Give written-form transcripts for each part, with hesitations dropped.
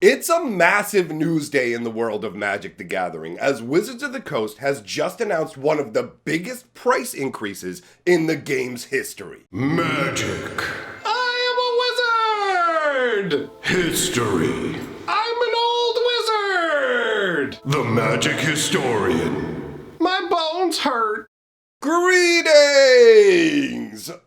It's a massive news day in the world of Magic the Gathering, as Wizards of the Coast has just announced one of the biggest price increases in the game's history. Magic. I am a wizard! History. I'm an old wizard! The magic historian. My bones hurt. Greetings,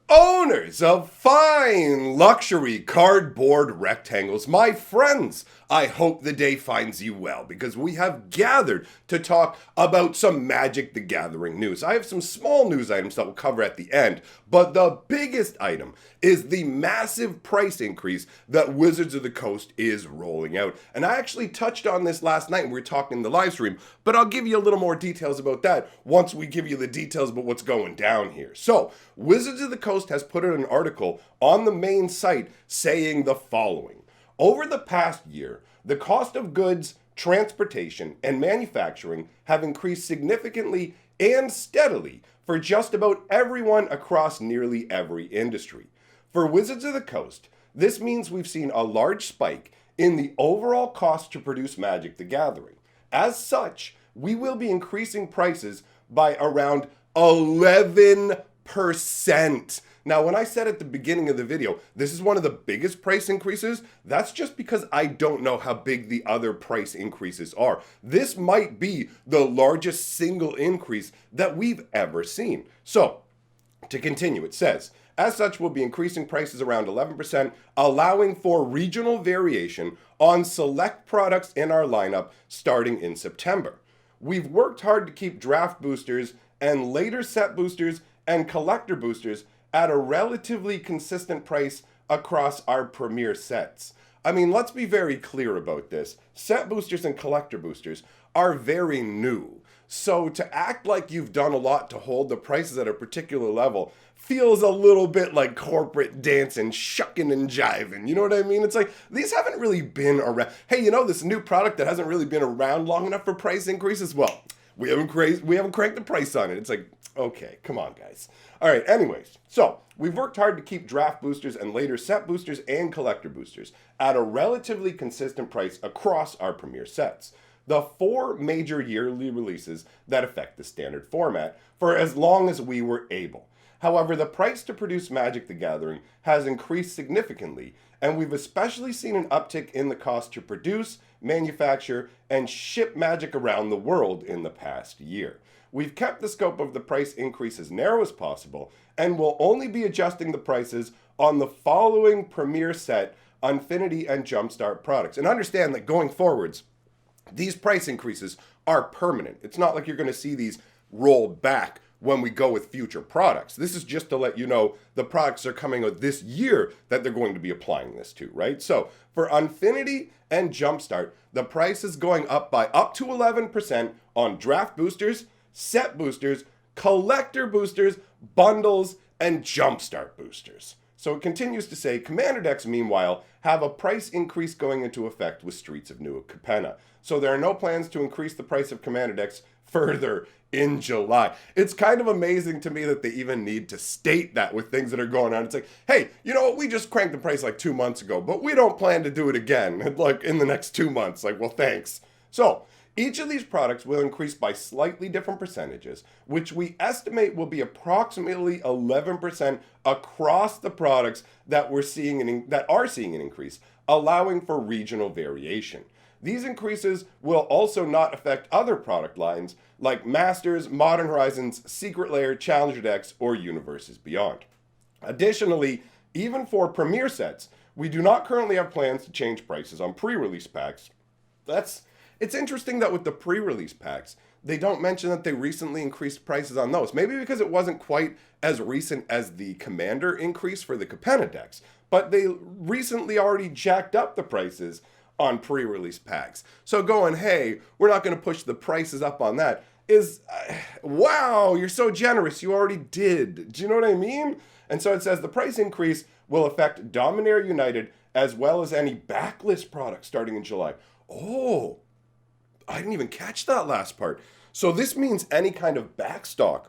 owners of fine luxury cardboard rectangles, my friends. I hope the day finds you well because we have gathered to talk about some Magic the Gathering news. I have some small news items that we'll cover at the end, but the biggest item is the massive price increase that Wizards of the Coast is rolling out. And I actually touched on this last night when we were talking in the live stream, but I'll give you a little more details about that once we give you the details about what's going down here. So, Wizards of the Coast has put out an article on the main site saying the following. Over the past year, the cost of goods, transportation, and manufacturing have increased significantly and steadily for just about everyone across nearly every industry. For Wizards of the Coast, this means we've seen a large spike in the overall cost to produce Magic the Gathering. As such, we will be increasing prices by around 11%. Now, when I said at the beginning of the video, this is one of the biggest price increases, that's just because I don't know how big the other price increases are. This might be the largest single increase that we've ever seen. So, to continue, it says, as such, we'll be increasing prices around 11%, allowing for regional variation on select products in our lineup starting in September. We've worked hard to keep draft boosters and later set boosters and collector boosters at a relatively consistent price across our premier sets. I mean, let's be very clear about this. Set boosters and collector boosters are very new. So to act like you've done a lot to hold the prices at a particular level feels a little bit like corporate dancing, shucking and jiving. You know what I mean? It's like, these haven't really been around. Hey, you know, this new product that hasn't really been around long enough for price increases? Well, we haven't cranked the price on it. It's like, okay, come on, guys. All right, anyways, so we've worked hard to keep draft boosters and later set boosters and collector boosters at a relatively consistent price across our premier sets. The 4 major yearly releases that affect the standard format for as long as we were able. However, the price to produce Magic the Gathering has increased significantly, and we've especially seen an uptick in the cost to produce, manufacture, and ship Magic around the world in the past year. We've kept the scope of the price increase as narrow as possible, and will only be adjusting the prices on the following premier set, Unfinity, and Jumpstart products. And understand that going forwards, these price increases are permanent. It's not like you're going to see these roll back when we go with future products. This is just to let you know the products are coming out this year that they're going to be applying this to, right? So for Unfinity and Jumpstart, the price is going up by up to 11% on draft boosters, set boosters, collector boosters, bundles, and Jumpstart boosters. So it continues to say, Commander decks, meanwhile, have a price increase going into effect with Streets of New Capenna. So there are no plans to increase the price of Commander decks further in July. It's kind of amazing to me that they even need to state that with things that are going on. It's like, hey, you know what? We just cranked the price like 2 months ago, but we don't plan to do it again, like in the next 2 months. Like, well, thanks. So each of these products will increase by slightly different percentages, which we estimate will be approximately 11% across the products that are seeing an increase, allowing for regional variation. These increases will also not affect other product lines like Masters, Modern Horizons, Secret Lair, Challenger decks, or Universes Beyond. Additionally, even for Premier sets, we do not currently have plans to change prices on pre-release packs. It's interesting that with the pre-release packs, they don't mention that they recently increased prices on those. Maybe because it wasn't quite as recent as the Commander increase for the Capenna decks, but they recently already jacked up the prices on pre-release packs. So going, hey, we're not going to push the prices up on that is, wow, you're so generous. You already did. Do you know what I mean? And so it says the price increase will affect Dominaria United as well as any backlist products starting in July. Oh, I didn't even catch that last part. So this means any kind of backstock,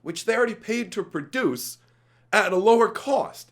which they already paid to produce at a lower cost.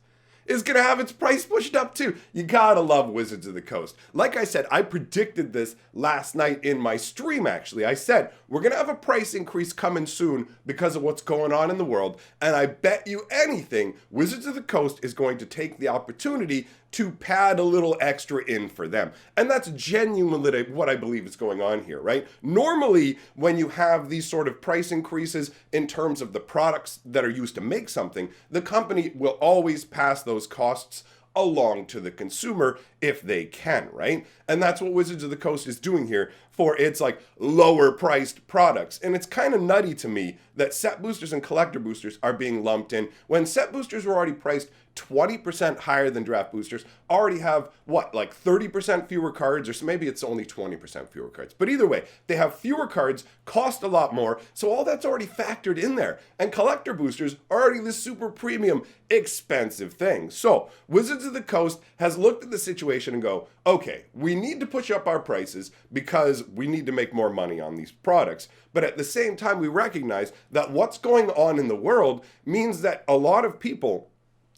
is going to have its price pushed up too. You gotta love Wizards of the Coast. Like I said, I predicted this last night in my stream, actually. I said, we're going to have a price increase coming soon because of what's going on in the world. And I bet you anything, Wizards of the Coast is going to take the opportunity to pad a little extra in for them. And that's genuinely what I believe is going on here, right? Normally, when you have these sort of price increases in terms of the products that are used to make something, the company will always pass those costs along to the consumer if they can, right? And that's what Wizards of the Coast is doing here for its like lower priced products. And it's kind of nutty to me that set boosters and collector boosters are being lumped in when set boosters were already priced 20% higher than draft boosters, already have what, like 30% fewer cards, or so maybe it's only 20% fewer cards. But either way, they have fewer cards, cost a lot more, so all that's already factored in there. And collector boosters are already this super premium, expensive thing. So Wizards of the Coast has looked at the situation and go, okay, we need to push up our prices because we need to make more money on these products. But at the same time, we recognize that what's going on in the world means that a lot of people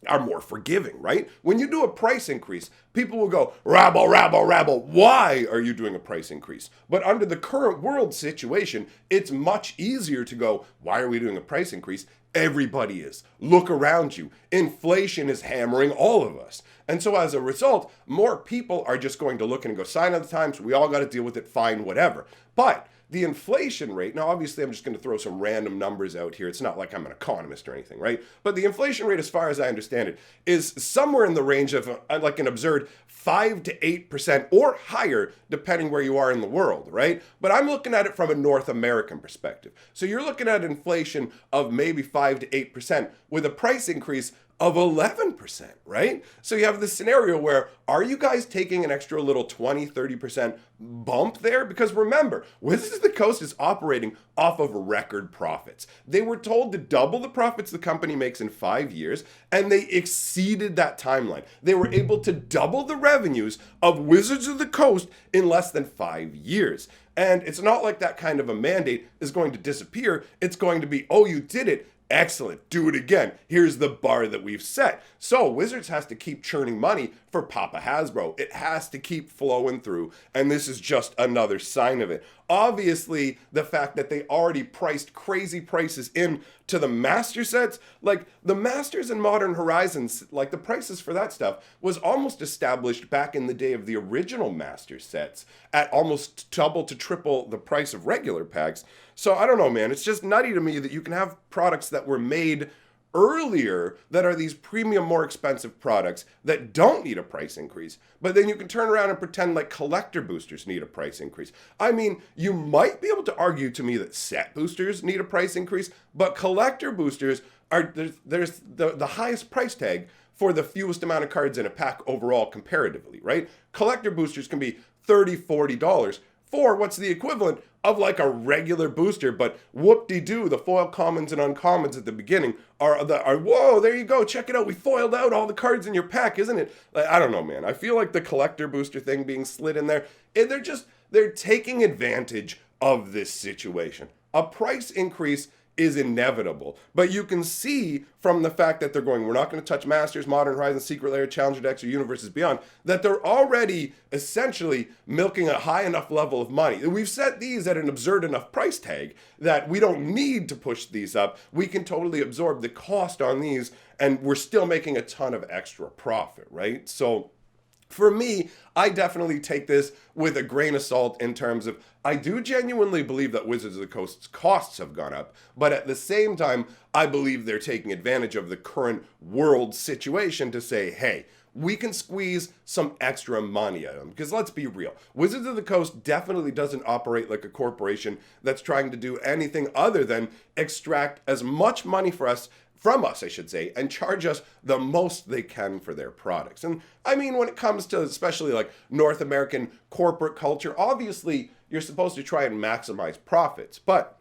are more forgiving, right? When you do a price increase, people will go, rabble, rabble, rabble, why are you doing a price increase? But under the current world situation, it's much easier to go, why are we doing a price increase? Everybody is. Look around you. Inflation is hammering all of us. And so as a result, more people are just going to look and go, sign of the times, we all got to deal with it, fine, whatever. But the inflation rate, now obviously I'm just going to throw some random numbers out here. It's not like I'm an economist or anything, right? But the inflation rate, as far as I understand it, is somewhere in the range of like an absurd 5 to 8% or higher, depending where you are in the world, right? But I'm looking at it from a North American perspective. So you're looking at inflation of maybe 5 to 8% with a price increase of 11%, right? So you have this scenario where, are you guys taking an extra little 20, 30% bump there? Because remember, Wizards of the Coast is operating off of record profits. They were told to double the profits the company makes in 5 years, and they exceeded that timeline. They were able to double the revenues of Wizards of the Coast in less than 5 years. And it's not like that kind of a mandate is going to disappear. It's going to be, oh, you did it. Excellent. Do it again. Here's the bar that we've set. So Wizards has to keep churning money for Papa Hasbro. It has to keep flowing through. And this is just another sign of it. Obviously, the fact that they already priced crazy prices in to the master sets, like the Masters and Modern Horizons, like the prices for that stuff was almost established back in the day of the original master sets at almost double to triple the price of regular packs. So I don't know, man. It's just nutty to me that you can have products that were made earlier that are these premium, more expensive products that don't need a price increase. But then you can turn around and pretend like collector boosters need a price increase. I mean, you might be able to argue to me that set boosters need a price increase, but collector boosters are, there's the highest price tag for the fewest amount of cards in a pack overall comparatively, right? Collector boosters can be $30, $40 for what's the equivalent of like a regular booster, but whoop-de-doo, the foil commons and uncommons at the beginning are whoa, there you go, check it out, we foiled out all the cards in your pack, isn't it? Like, I don't know, man. I feel like the collector booster thing being slid in there, and they're taking advantage of this situation. A price increase is inevitable, but you can see from the fact that they're going, we're not going to touch Masters, Modern Horizons, Secret Lair, Challenger decks, or Universes Beyond, that they're already essentially milking a high enough level of money. We've set these at an absurd enough price tag that we don't need to push these up. We can totally absorb the cost on these, and we're still making a ton of extra profit, right? So for me, I definitely take this with a grain of salt in terms of, I do genuinely believe that Wizards of the Coast's costs have gone up, but at the same time, I believe they're taking advantage of the current world situation to say, hey, we can squeeze some extra money at them. Because let's be real, Wizards of the Coast definitely doesn't operate like a corporation that's trying to do anything other than extract as much money from us, I should say, and charge us the most they can for their products. And I mean, when it comes to especially like North American corporate culture, obviously you're supposed to try and maximize profits. But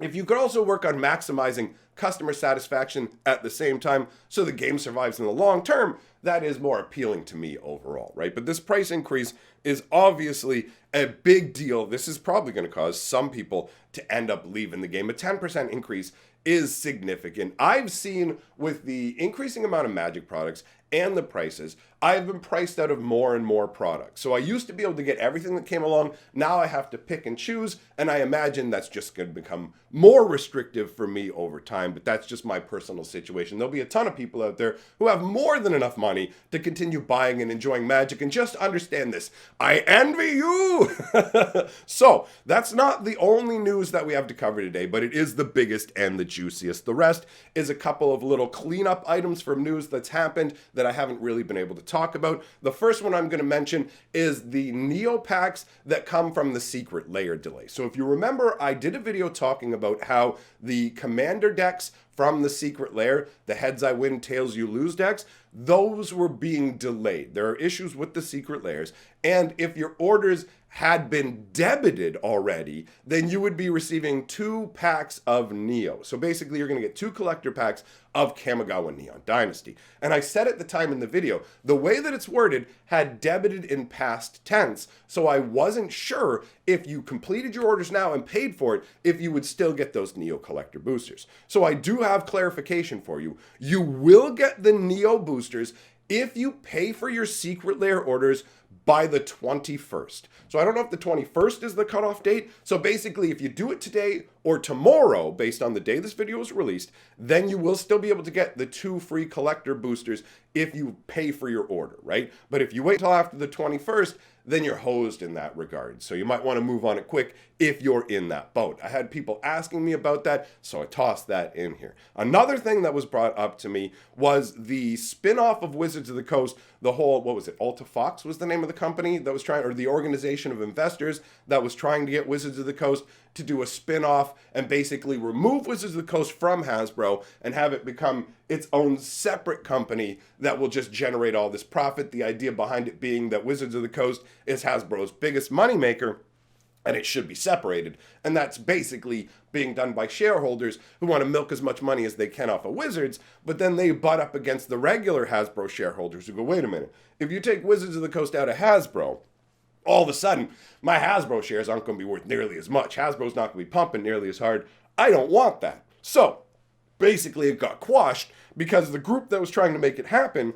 if you could also work on maximizing customer satisfaction at the same time so the game survives in the long term, that is more appealing to me overall, right? But this price increase is obviously a big deal. This is probably going to cause some people to end up leaving the game. A 10% increase is significant. I've seen with the increasing amount of Magic products and the prices, I've been priced out of more and more products. So I used to be able to get everything that came along. Now I have to pick and choose, and I imagine that's just going to become more restrictive for me over time, but that's just my personal situation. There'll be a ton of people out there who have more than enough money to continue buying and enjoying Magic, and just understand this. I envy you! So, that's not the only news that we have to cover today, but it is the biggest and the juiciest. The rest is a couple of little cleanup items from news that's happened that I haven't really been able to talk about. The first one I'm going to mention is the Neo packs that come from the Secret Lair delay. So if you remember, I did a video talking about how the Commander decks from the Secret Lair, the Heads I Win, Tails You Lose decks, those were being delayed. There are issues with the Secret Lairs, and if your orders had been debited already, then you would be receiving 2 packs of Neo. So basically, you're going to get 2 collector packs of Kamigawa Neon Dynasty. And I said at the time in the video, the way that it's worded had debited in past tense, so I wasn't sure if you completed your orders now and paid for it, if you would still get those Neo collector boosters. So I do have clarification for you. You will get the Neo boosters if you pay for your Secret Lair orders by the 21st. So I don't know if the 21st is the cutoff date. So basically, if you do it today or tomorrow, based on the day this video is released, then you will still be able to get the 2 free collector boosters if you pay for your order, right? But if you wait till after the 21st, then you're hosed in that regard. So you might want to move on it quick if you're in that boat. I had people asking me about that, so I tossed that in here. Another thing that was brought up to me was the spin-off of Wizards of the Coast, the whole, what was it, Alta Fox was the name of the company that was trying, or the organization of investors that was trying to get Wizards of the Coast to do a spin-off and basically remove Wizards of the Coast from Hasbro and have it become its own separate company that will just generate all this profit. The idea behind it being that Wizards of the Coast is Hasbro's biggest moneymaker, and it should be separated. And that's basically being done by shareholders who want to milk as much money as they can off of Wizards, but then they butt up against the regular Hasbro shareholders who go, wait a minute, if you take Wizards of the Coast out of Hasbro, all of a sudden, my Hasbro shares aren't going to be worth nearly as much. Hasbro's not going to be pumping nearly as hard. I don't want that. So, basically, it got quashed because the group that was trying to make it happen,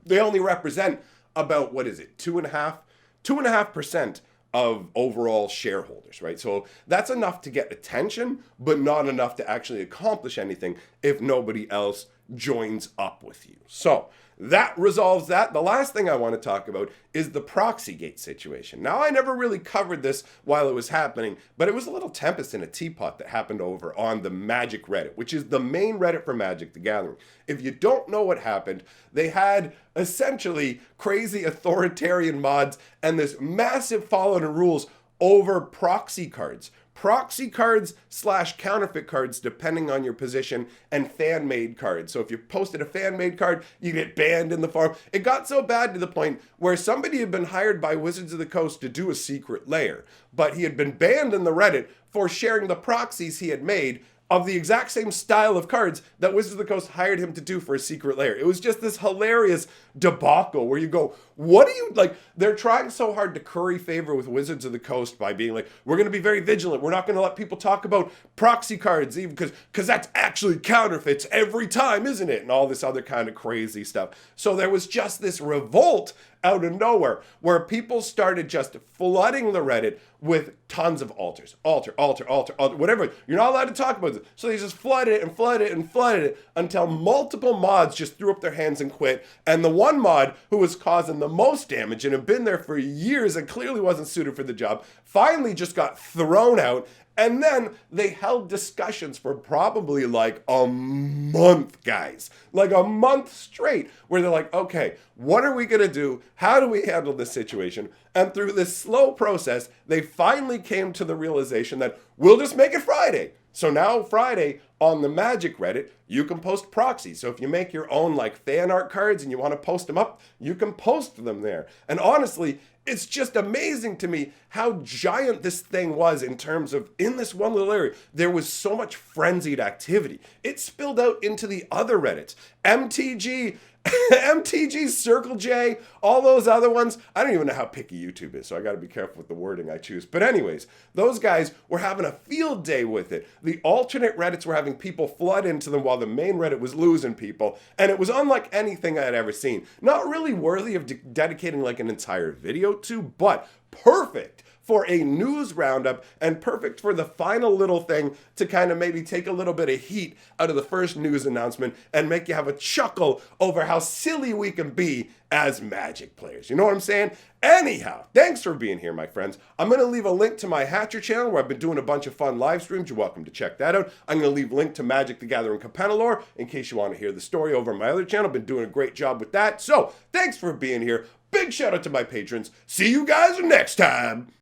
they only represent about, 2.5% of overall shareholders, right? So that's enough to get attention, but not enough to actually accomplish anything if nobody else joins up with you. So that resolves that. The last thing I want to talk about is the Proxygate situation. Now, I never really covered this while it was happening, but it was a little tempest in a teapot that happened over on the Magic Reddit, which is the main Reddit for Magic the Gathering. If you don't know what happened, they had essentially crazy authoritarian mods and this massive fallout in rules over proxy cards. Proxy cards / counterfeit cards, depending on your position, and fan-made cards. So if you posted a fan-made card, you get banned in the forum. It got so bad to the point where somebody had been hired by Wizards of the Coast to do a Secret Lair, but he had been banned in the Reddit for sharing the proxies he had made of the exact same style of cards that Wizards of the Coast hired him to do for a Secret Lair. It was just this hilarious debacle where you go, what are you, like, they're trying so hard to curry favor with Wizards of the Coast by being like, we're going to be very vigilant. We're not going to let people talk about proxy cards even because that's actually counterfeits every time, isn't it? And all this other kind of crazy stuff. So there was just this revolt out of nowhere where people started just flooding the Reddit with tons of alters. Alter, whatever. You're not allowed to talk about this. So they just flooded it and flooded it and flooded it until multiple mods just threw up their hands and quit. And the one mod who was causing the most damage and had been there for years and clearly wasn't suited for the job finally just got thrown out. And then they held discussions for probably like a month, guys. Like a month straight, where they're like, okay, what are we going to do? How do we handle this situation? And through this slow process, they finally came to the realization that we'll just make it Friday. So now Friday on the Magic Reddit, you can post proxies. So if you make your own like fan art cards and you want to post them up, you can post them there. And honestly, it's just amazing to me how giant this thing was in terms of, in this one little area, there was so much frenzied activity. It spilled out into the other Reddits. MTG MTG, Circle J, all those other ones. I don't even know how picky YouTube is, so I got to be careful with the wording I choose. But anyways, those guys were having a field day with it. The alternate Reddits were having people flood into them while the main Reddit was losing people, and it was unlike anything I had ever seen. Not really worthy of dedicating like an entire video to, but perfect for a news roundup and perfect for the final little thing to kind of maybe take a little bit of heat out of the first news announcement and make you have a chuckle over how silly we can be as Magic players. You know what I'm saying? Anyhow, thanks for being here, my friends. I'm going to leave a link to my Hatcher channel where I've been doing a bunch of fun live streams. You're welcome to check that out. I'm going to leave a link to Magic the Gathering Capenalore in case you want to hear the story over on my other channel. Been doing a great job with that. So, thanks for being here. Big shout out to my patrons. See you guys next time.